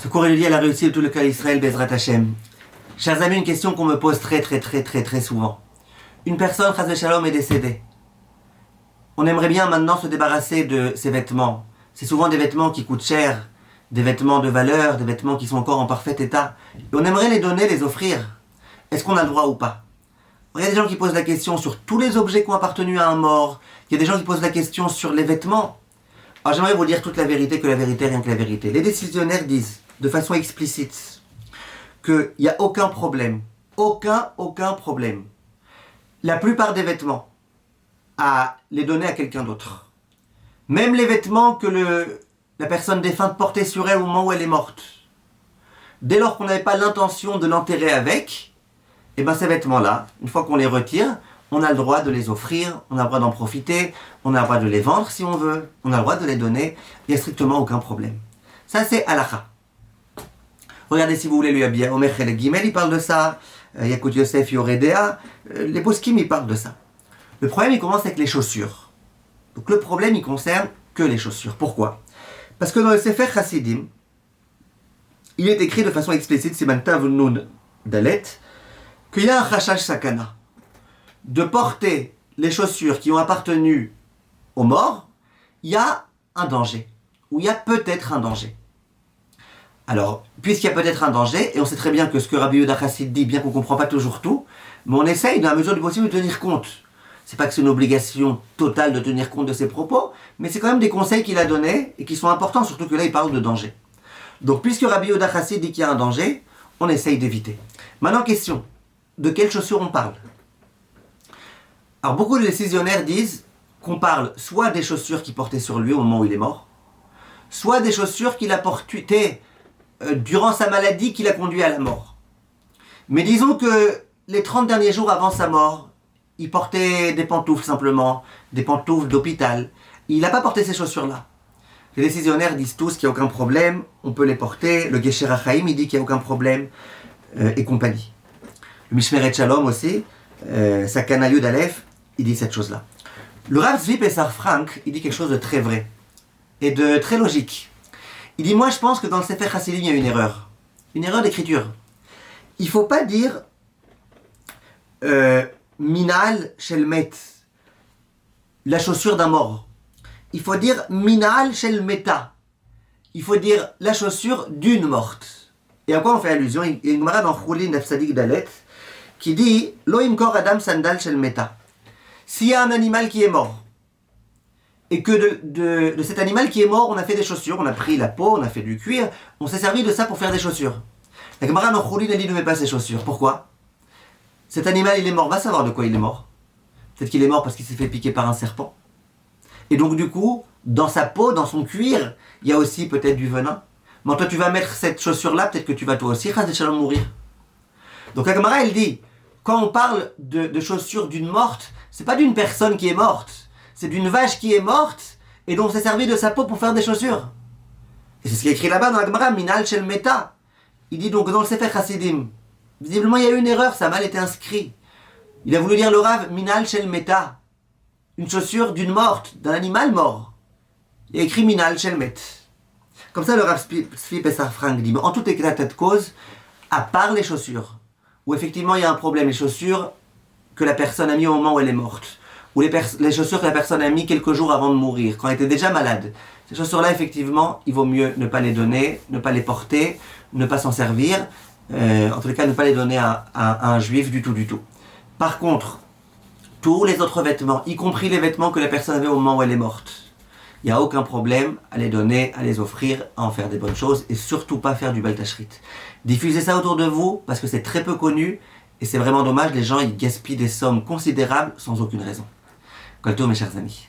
Ce cours est lié à la réussite de tout le cas d'Israël, Bezrat Hashem. Chers amis, une question qu'on me pose très souvent. Une personne, Chas v'Shalom, est décédée. On aimerait bien maintenant se débarrasser de ses vêtements. C'est souvent des vêtements qui coûtent cher, des vêtements de valeur, des vêtements qui sont encore en parfait état. Et on aimerait les donner, les offrir. Est-ce qu'on a le droit ou pas? Il y a des gens qui posent la question sur tous les objets qui ont appartenu à un mort. Il y a des gens qui posent la question sur les vêtements. Alors j'aimerais vous dire toute la vérité, que la vérité, rien que la vérité. Les décisionnaires disent, de façon explicite, qu'il n'y a aucun problème. Aucun problème. La plupart des vêtements, à les donner à quelqu'un d'autre. Même les vêtements que la personne défunte portait sur elle au moment où elle est morte. Dès lors qu'on n'avait pas l'intention de l'enterrer avec, et bien ces vêtements-là, une fois qu'on les retire, on a le droit de les offrir, on a le droit d'en profiter, on a le droit de les vendre si on veut, on a le droit de les donner, il n'y a strictement aucun problème. Ça c'est halakha. Regardez si vous voulez le Yabia Omer Chelek Gimel, il parle de ça, Yakut Yosef Yoredea, les poskim ils parlent de ça. Le problème il commence avec les chaussures. Donc le problème il concerne que les chaussures. Pourquoi? Parce que dans le Sefer Chassidim, il est écrit de façon explicite, Siman Tav Nun Dalet, qu'il y a un Chashash Sakana. De porter les chaussures qui ont appartenu aux morts, il y a un danger. Ou il y a peut-être un danger. Alors, puisqu'il y a peut-être un danger, et on sait très bien que ce que Rabbi Yehuda Chassid dit, bien qu'on ne comprend pas toujours tout, mais on essaye, dans la mesure du possible, de tenir compte. C'est pas que c'est une obligation totale de tenir compte de ses propos, mais c'est quand même des conseils qu'il a donnés, et qui sont importants, surtout que là, il parle de danger. Donc, puisque Rabbi Yehuda Chassid dit qu'il y a un danger, on essaye d'éviter. Maintenant, question, de quelles chaussures on parle? Alors, beaucoup de décisionnaires disent qu'on parle soit des chaussures qu'il portait sur lui au moment où il est mort, soit des chaussures qu'il a portées durant sa maladie qui l'a conduit à la mort. Mais disons que les 30 derniers jours avant sa mort, il portait des pantoufles simplement, des pantoufles d'hôpital. Il n'a pas porté ces chaussures-là. Les décisionnaires disent tous qu'il n'y a aucun problème, on peut les porter. Le Gesher HaChaim, il dit qu'il n'y a aucun problème, et compagnie. Le Mishmeret Shalom aussi, Sakana Yud Aleph, il dit cette chose-là. Le Rav Zvi Pessar Frank, il dit quelque chose de très vrai et de très logique. Il dit, moi je pense que dans le Sefer Chassidim, il y a une erreur d'écriture. Il ne faut pas dire Minal Shel Met, la chaussure d'un mort. Il faut dire Minal Shel Meta. Il faut dire la chaussure d'une morte. Et à quoi on fait allusion? Il y a une Gemara dans Choulin Nefsadik Dalet qui dit Lo imkor Adam Sandal Shel Meta. S'il y a un animal qui est mort, et que de cet animal qui est mort, on a fait des chaussures, on a pris la peau, on a fait du cuir, on s'est servi de ça pour faire des chaussures. La Gemara dans Choulin, elle dit ne met pas ses chaussures. Pourquoi? Cet animal, il est mort, va savoir de quoi il est mort. Peut-être qu'il est mort parce qu'il s'est fait piquer par un serpent. Et donc du coup, dans sa peau, dans son cuir, il y a aussi peut-être du venin. Mais toi, tu vas mettre cette chaussure-là, peut-être que tu vas toi aussi, Chas v'Shalom, mourir. Donc la Gemara, elle dit, quand on parle de chaussures d'une morte, c'est pas d'une personne qui est morte, c'est d'une vache qui est morte, et dont on s'est servi de sa peau pour faire des chaussures. Et c'est ce qui est écrit là-bas dans la Gemara, Minal Shel Meta. Il dit donc dans le Sefer Chassidim, visiblement il y a eu une erreur, ça a mal été inscrit. Il a voulu dire le Rav, Minal Shel Meta, une chaussure d'une morte, d'un animal mort. Il a écrit Minal Shel Met. Comme ça le Rav Zvi Pessar Frank dit, mais en tout état de cause, à part les chaussures, où effectivement il y a un problème, les chaussures que la personne a mis au moment où elle est morte, ou les chaussures que la personne a mis quelques jours avant de mourir, quand elle était déjà malade. Ces chaussures-là, effectivement, il vaut mieux ne pas les donner, ne pas les porter, ne pas s'en servir, en tous les cas ne pas les donner à un juif du tout. Par contre, tous les autres vêtements, y compris les vêtements que la personne avait au moment où elle est morte, il n'y a aucun problème à les donner, à les offrir, à en faire des bonnes choses, et surtout pas faire du baltachrit. Diffusez ça autour de vous, parce que c'est très peu connu, et c'est vraiment dommage, les gens ils gaspillent des sommes considérables sans aucune raison. Kol tov mes chers amis.